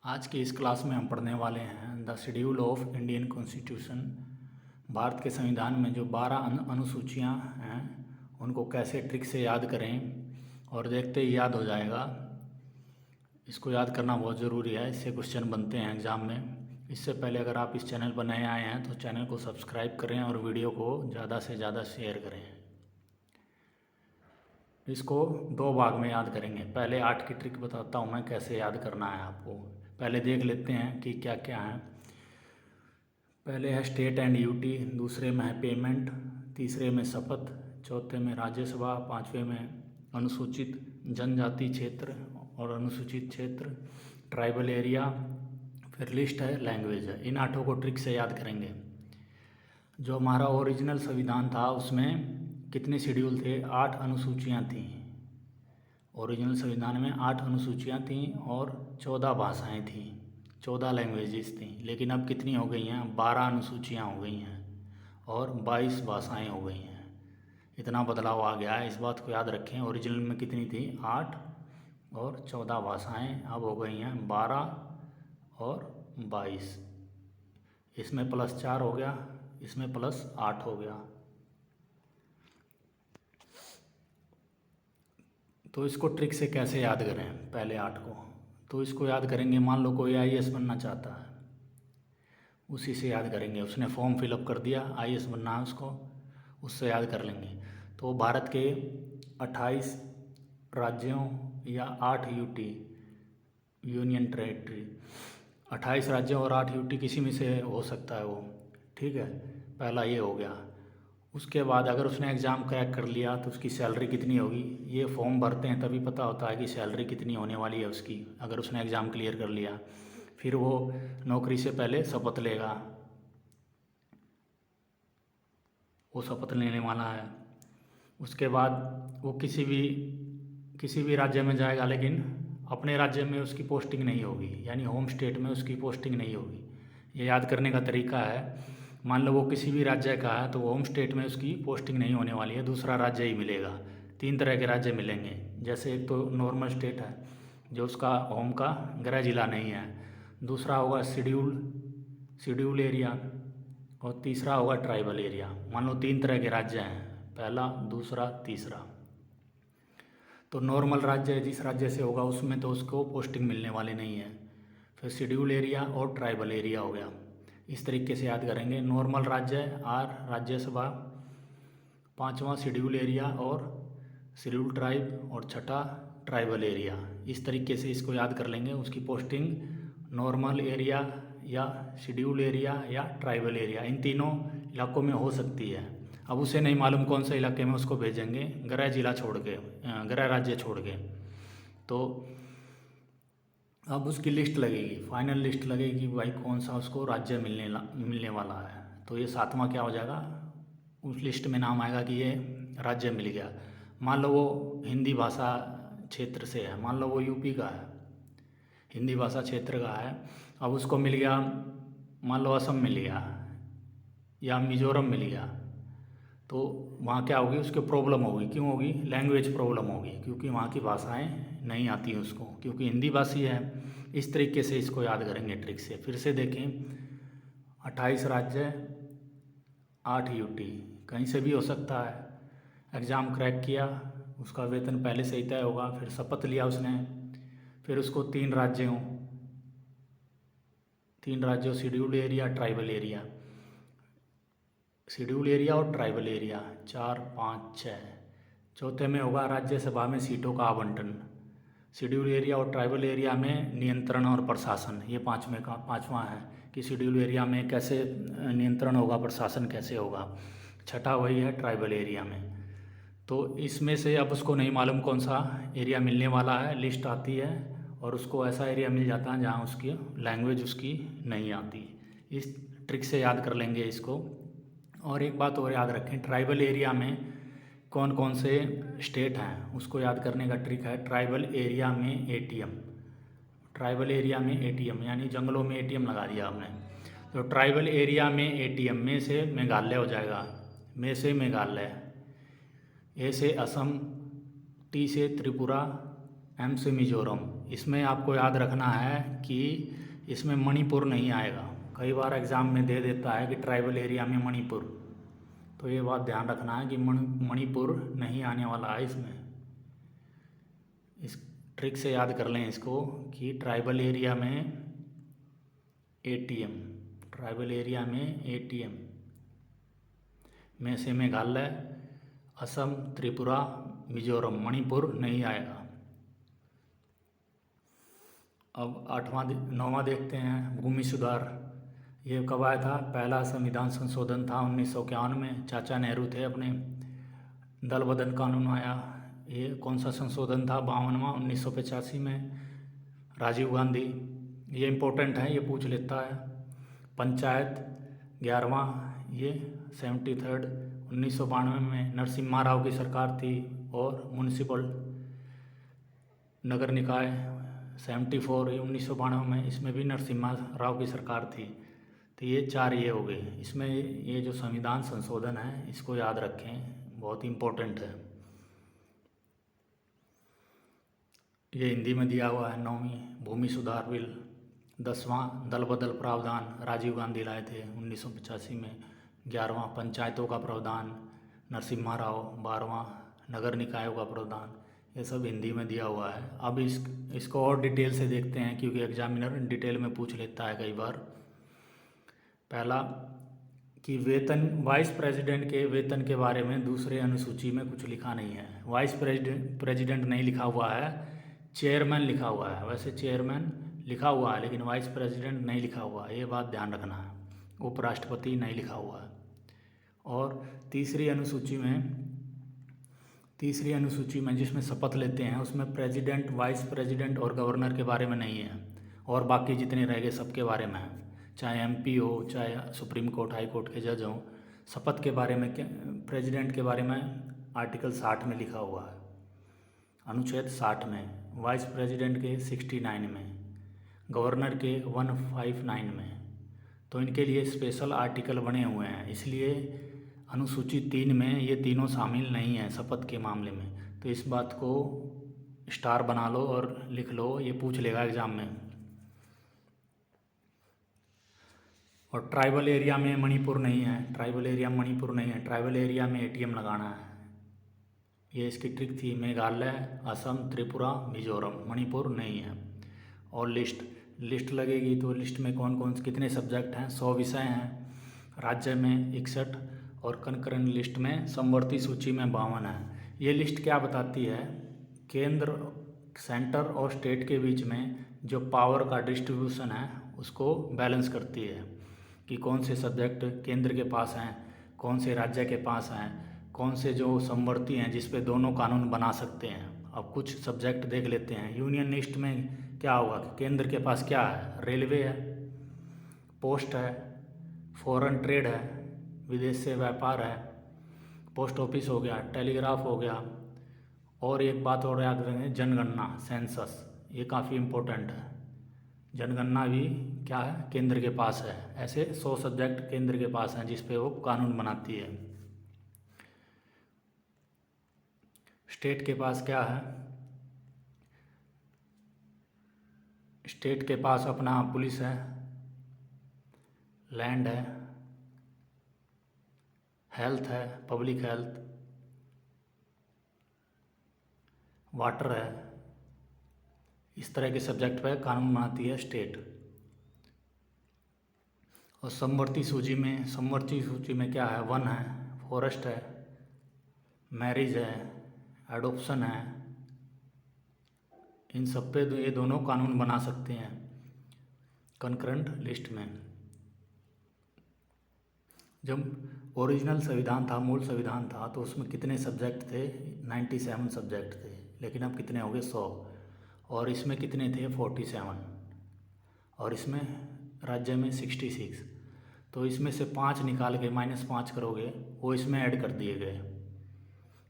आज की इस क्लास में हम पढ़ने वाले हैं the schedule of Indian constitution. Bharat के संविधान में जो 12 अनुसूचियां हैं उनको कैसे ट्रिक से याद करें और देखते ही याद हो जाएगा। इसको याद करना बहुत ज़रूरी है, इससे क्वेश्चन बनते हैं एग्ज़ाम में। इससे पहले अगर आप इस चैनल पर नए आए हैं तो चैनल को सब्सक्राइब करें और वीडियो को ज़्यादा से ज़्यादा शेयर करें। इसको 2 भाग में याद करेंगे। पहले 8 की ट्रिक बताता हूँ मैं कैसे याद करना है आपको। पहले देख लेते हैं कि क्या क्या है। पहले है स्टेट एंड यूटी, दूसरे में है पेमेंट, तीसरे में शपथ, चौथे में राज्यसभा, पाँचवें में अनुसूचित जनजाति क्षेत्र और अनुसूचित क्षेत्र, ट्राइबल एरिया, फिर लिस्ट है, लैंग्वेज है। इन 8 को ट्रिक से याद करेंगे। जो हमारा ओरिजिनल संविधान था उसमें कितने शेड्यूल थे? 8 अनुसूचियाँ थीं। ओरिजिनल संविधान में 8 अनुसूचियाँ थीं और 14 भाषाएं थीं, 14 लैंग्वेजेस थीं। लेकिन अब कितनी हो गई हैं? 12 अनुसूचियाँ हो गई हैं और 22 भाषाएं हो गई हैं। इतना बदलाव आ गया है, इस बात को याद रखें। ओरिजिनल में कितनी थी? 8 और 14 भाषाएं अब हो गई हैं 12 और 22। इसमें +4 हो गया, इसमें +8 हो गया। तो इसको ट्रिक से कैसे याद करें? पहले 8 को तो इसको याद करेंगे। मान लो कोई IAS बनना चाहता है, उसी से याद करेंगे। उसने फॉर्म फिलअप कर दिया, IAS बनना है उसको, उससे याद कर लेंगे। तो भारत के 28 राज्यों या 8 यूटी यूनियन टेरेटरी, 28 राज्यों और 8 यूटी किसी में से हो सकता है वो, ठीक है। पहला ये हो गया। उसके बाद अगर उसने एग्ज़ाम क्रैक कर लिया तो उसकी सैलरी कितनी होगी? ये फॉर्म भरते हैं तभी पता होता है कि सैलरी कितनी होने वाली है उसकी, अगर उसने एग्ज़ाम क्लियर कर लिया। फिर वो नौकरी से पहले शपथ लेगा, वो शपथ लेने वाला है। उसके बाद वो किसी भी राज्य में जाएगा, लेकिन अपने राज्य में उसकी पोस्टिंग नहीं होगी, यानी होम स्टेट में उसकी पोस्टिंग नहीं होगी। ये याद करने का तरीका है। मान लो वो किसी भी राज्य का है तो होम स्टेट में उसकी पोस्टिंग नहीं होने वाली है, दूसरा राज्य ही मिलेगा। 3 तरह के राज्य मिलेंगे। जैसे एक तो नॉर्मल स्टेट है जो उसका होम का गृह जिला नहीं है, दूसरा होगा शेड्यूल एरिया और तीसरा होगा ट्राइबल एरिया। मान लो 3 तरह के राज्य हैं, पहला, दूसरा, तीसरा। तो नॉर्मल राज्य जिस राज्य से होगा उसमें तो उसको पोस्टिंग मिलने वाली नहीं है। फिर शेड्यूल एरिया और ट्राइबल एरिया हो गया। इस तरीके से याद करेंगे। नॉर्मल राज्य R राज्यसभा, 5वां शेड्यूल एरिया और शेड्यूल ट्राइब और छठा ट्राइबल एरिया। इस तरीके से इसको याद कर लेंगे। उसकी पोस्टिंग नॉर्मल एरिया या शेड्यूल एरिया या ट्राइबल एरिया, इन तीनों इलाकों में हो सकती है। अब उसे नहीं मालूम कौन से इलाके में उसको भेजेंगे, गृह जिला छोड़ के, गृह राज्य छोड़ के। तो अब उसकी लिस्ट लगेगी, फाइनल लिस्ट लगेगी भाई कौन सा उसको राज्य मिलने वाला है। तो ये 7वां क्या हो जाएगा? उस लिस्ट में नाम आएगा कि ये राज्य मिल गया। मान लो वो हिंदी भाषा क्षेत्र से है, मान लो वो यूपी का है, हिंदी भाषा क्षेत्र का है। अब उसको मिल गया, मान लो असम मिल गया या मिजोरम मिल गया, तो वहाँ क्या होगी? उसके प्रॉब्लम होगी। क्यों होगी? लैंग्वेज प्रॉब्लम होगी, क्योंकि वहाँ की भाषाएं नहीं आती हैं उसको, क्योंकि हिंदी भाषी है। इस तरीके से इसको याद करेंगे ट्रिक से। फिर से देखें, 28 राज्य, 8 यूटी, कहीं से भी हो सकता है। एग्ज़ाम क्रैक किया, उसका वेतन पहले से ही तय होगा। फिर शपथ लिया उसने, फिर उसको 3 राज्यों schedule area, tribal area, schedule area और ट्राइबल एरिया, 4, 5, 6। चौथे में होगा राज्यसभा में सीटों का आवंटन। शेड्यूल एरिया और ट्राइबल एरिया में नियंत्रण और प्रशासन, ये 5वां है कि शेड्यूल एरिया में कैसे नियंत्रण होगा, प्रशासन कैसे होगा। छठा वही है ट्राइबल एरिया में। तो इसमें से अब उसको नहीं मालूम कौन सा एरिया मिलने वाला है, लिस्ट आती है और उसको ऐसा एरिया मिल जाता है जहाँ उसकी लैंग्वेज उसकी नहीं आती। इस ट्रिक से याद कर लेंगे इसको। और एक बात और याद रखें, ट्राइबल एरिया में कौन कौन से स्टेट हैं उसको याद करने का ट्रिक है। ट्राइबल एरिया में ATM, ट्राइबल एरिया में ATM यानी जंगलों में ATM लगा दिया आपने। तो ट्राइबल एरिया में ATM में से मेघालय हो जाएगा, में से मेघालय, ए से असम, टी से त्रिपुरा, MC मिजोरम। इसमें आपको याद रखना है कि इसमें मणिपुर नहीं आएगा। कई बार एग्ज़ाम में दे देता है कि ट्राइबल एरिया में मणिपुर, तो ये बात ध्यान रखना है कि मणिपुर नहीं आने वाला है इसमें। इस ट्रिक से याद कर लें इसको कि ट्राइबल एरिया में ATM, ट्राइबल एरिया में ATM में से मेघालय, असम, त्रिपुरा, मिजोरम, मणिपुर नहीं आएगा। अब 9वां देखते हैं, भूमि सुधार। ये कब आया था? पहला संविधान संशोधन था 1951 में, चाचा नेहरू थे अपने, दल बदल कानून आया। ये कौन सा संशोधन था? 52वां 1985 में, राजीव गांधी। ये इम्पोर्टेंट है, ये पूछ लेता है। पंचायत 11वां, ये 73rd 1992 में नरसिम्हा राव की सरकार थी। और म्यूनिसिपल नगर निकाय 74 ये 1992 में, इसमें भी नरसिम्हा राव की सरकार थी। तो ये 4 ये हो गए। इसमें ये जो संविधान संशोधन है इसको याद रखें, बहुत इम्पोर्टेंट है। ये हिंदी में दिया हुआ है। 9वीं भूमि सुधार बिल। 10वां दल बदल प्रावधान राजीव गांधी लाए थे 1985 में। 11वां पंचायतों का प्रावधान नरसिम्हा राव। 12वां नगर निकायों का प्रावधान। ये सब हिंदी में दिया हुआ है। अब इसको और डिटेल से देखते हैं, क्योंकि एग्जामिनर डिटेल में पूछ लेता है कई बार। पहला कि वेतन, वाइस प्रेसिडेंट के वेतन के बारे में दूसरे अनुसूची में कुछ लिखा नहीं है। वाइस प्रेसिडेंट नहीं लिखा हुआ है, चेयरमैन लिखा हुआ है। वैसे चेयरमैन लिखा हुआ है लेकिन वाइस प्रेसिडेंट नहीं लिखा हुआ है, ये बात ध्यान रखना है। उपराष्ट्रपति नहीं लिखा हुआ है। और तीसरी अनुसूची में जिसमें शपथ लेते हैं उसमें प्रेसिडेंट, वाइस प्रेसिडेंट और गवर्नर के बारे में नहीं है। और बाकी जितने रह गए सबके बारे में है, चाहे MP हो, चाहे सुप्रीम कोर्ट, हाई कोर्ट के जज हों। शपथ के बारे में, प्रेसिडेंट के बारे में आर्टिकल 60 में लिखा हुआ है, अनुच्छेद 60 में। वाइस प्रेसिडेंट के 69 में, गवर्नर के 159 में। तो इनके लिए स्पेशल आर्टिकल बने हुए हैं, इसलिए अनुसूची 3 में ये तीनों शामिल नहीं है शपथ के मामले में। तो इस बात को स्टार बना लो और लिख लो, ये पूछ लेगा एग्ज़ाम में। और ट्राइबल एरिया में मणिपुर नहीं है, ट्राइबल एरिया में मणिपुर नहीं है, ट्राइबल एरिया में ATM लगाना है। ये इसकी ट्रिक थी। मेघालय, असम, त्रिपुरा, मिजोरम, मणिपुर नहीं है। और लिस्ट लगेगी तो लिस्ट में कौन कौन कितने सब्जेक्ट हैं? 100 विषय हैं, राज्य में 61 और कंकरेंट लिस्ट में समवर्ती सूची में 52 है। ये लिस्ट क्या बताती है? केंद्र, सेंटर और स्टेट के बीच में जो पावर का डिस्ट्रीब्यूशन है उसको बैलेंस करती है कि कौन से सब्जेक्ट केंद्र के पास हैं, कौन से राज्य के पास हैं, कौन से जो समवर्ती हैं जिस पे दोनों कानून बना सकते हैं। अब कुछ सब्जेक्ट देख लेते हैं। यूनियन लिस्ट में क्या होगा कि केंद्र के पास क्या है? रेलवे है, पोस्ट है, फॉरेन ट्रेड है, विदेश से व्यापार है, पोस्ट ऑफिस हो गया, टेलीग्राफ हो गया। और एक बात और याद रखें, जनगणना, सेंसस, ये काफ़ी इम्पोर्टेंट है। जनगणना भी क्या है? केंद्र के पास है। ऐसे 100 सब्जेक्ट केंद्र के पास हैं जिस पे वो कानून बनाती है। स्टेट के पास क्या है? स्टेट के पास अपना पुलिस है, लैंड है, हेल्थ है, पब्लिक हेल्थ, वाटर है। इस तरह के सब्जेक्ट पर कानून बनाती है स्टेट। और समवर्ती सूची में क्या है? वन है, फॉरेस्ट है, मैरिज है, एडॉप्शन है। इन सब पे ये दोनों कानून बना सकते हैं कंकरेंट लिस्ट में। जब ओरिजिनल संविधान था, मूल संविधान था, तो उसमें कितने सब्जेक्ट थे? 97 सब्जेक्ट थे, लेकिन अब कितने हो गए? 100। और इसमें कितने थे? 47। और इसमें राज्य में 66। तो इसमें से 5 निकाल के -5 करोगे, वो इसमें ऐड कर दिए गए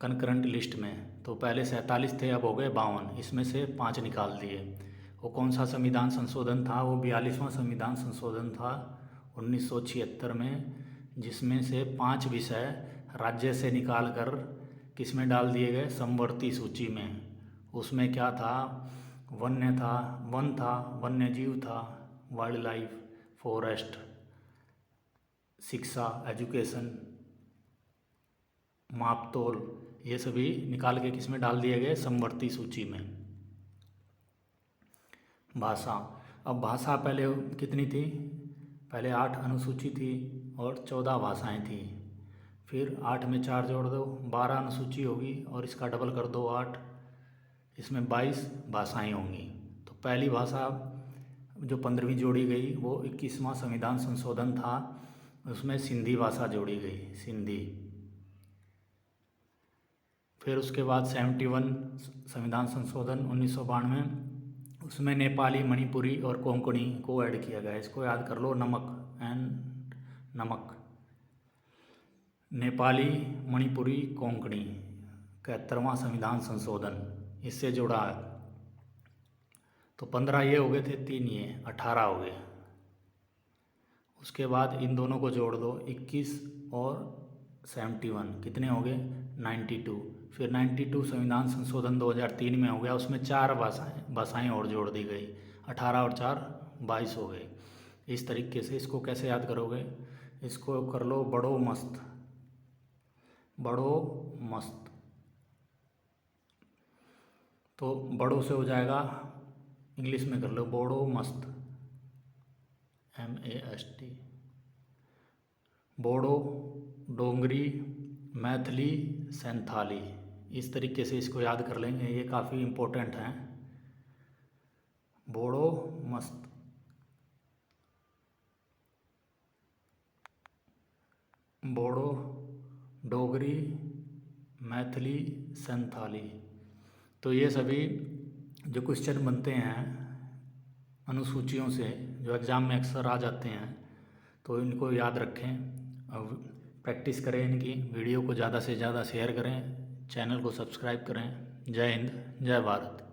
कंकरेंट लिस्ट में। तो पहले 47 थे, अब हो गए 52। इसमें से 5 निकाल दिए। वो कौन सा संविधान संशोधन था? वो 42वां संविधान संशोधन था 1976 में, जिसमें से 5 विषय राज्य से निकाल कर किस में डाल दिए गए? समवर्ती सूची में। उसमें क्या था, वन था, वन्य जीव था, वाइल्ड लाइफ, फॉरेस्ट, शिक्षा, एजुकेशन, माप तोल, ये सभी निकाल के किस में डाल दिए गए, समवर्ती सूची में। भाषा, अब भाषा पहले कितनी थी, पहले 8 अनुसूची थी और 14 भाषाएं थी। फिर 8 में 4 जोड़ दो, 12 अनुसूची होगी और इसका डबल कर दो 8, इसमें 22 भाषाएं होंगी। तो पहली भाषा जो 15वीं जोड़ी गई वो 21वां संविधान संशोधन था, उसमें सिंधी भाषा जोड़ी गई, सिंधी। फिर उसके बाद 71 संविधान संशोधन 1992, उसमें नेपाली, मणिपुरी और कोंकणी को ऐड किया गया। इसको याद कर लो, नमक। नेपाली, मणिपुरी, कोंकणी, 71वां संविधान संशोधन इससे जुड़ा है। तो 15 ये हो गए थे, 3 ये 18 हो गए। उसके बाद इन दोनों को जोड़ दो, 21 और 71 कितने हो गए, 92। फिर 92 संविधान संशोधन 2003 में हो गया, उसमें 4 भाषाएं और जोड़ दी गई, 18 और 4 22 हो गए। इस तरीके से इसको कैसे याद करोगे, इसको कर लो बड़ो मस्त, तो बड़ों से हो जाएगा, इंग्लिश में कर लो बोड़ो मस्त, MAST। बोडो, डोंगरी, मैथिली, सैंथाली, इस तरीके से इसको याद कर लेंगे, ये काफ़ी इम्पोर्टेंट हैं। बोडो मस्त, बोडो, डोगरी, मैथिली, सैंथाली। तो ये सभी जो क्वेश्चन बनते हैं अनुसूचियों से, जो एग्ज़ाम में अक्सर आ जाते हैं, तो इनको याद रखें और प्रैक्टिस करें इनकी। वीडियो को ज़्यादा से ज़्यादा शेयर करें, चैनल को सब्सक्राइब करें। जय हिंद, जय भारत।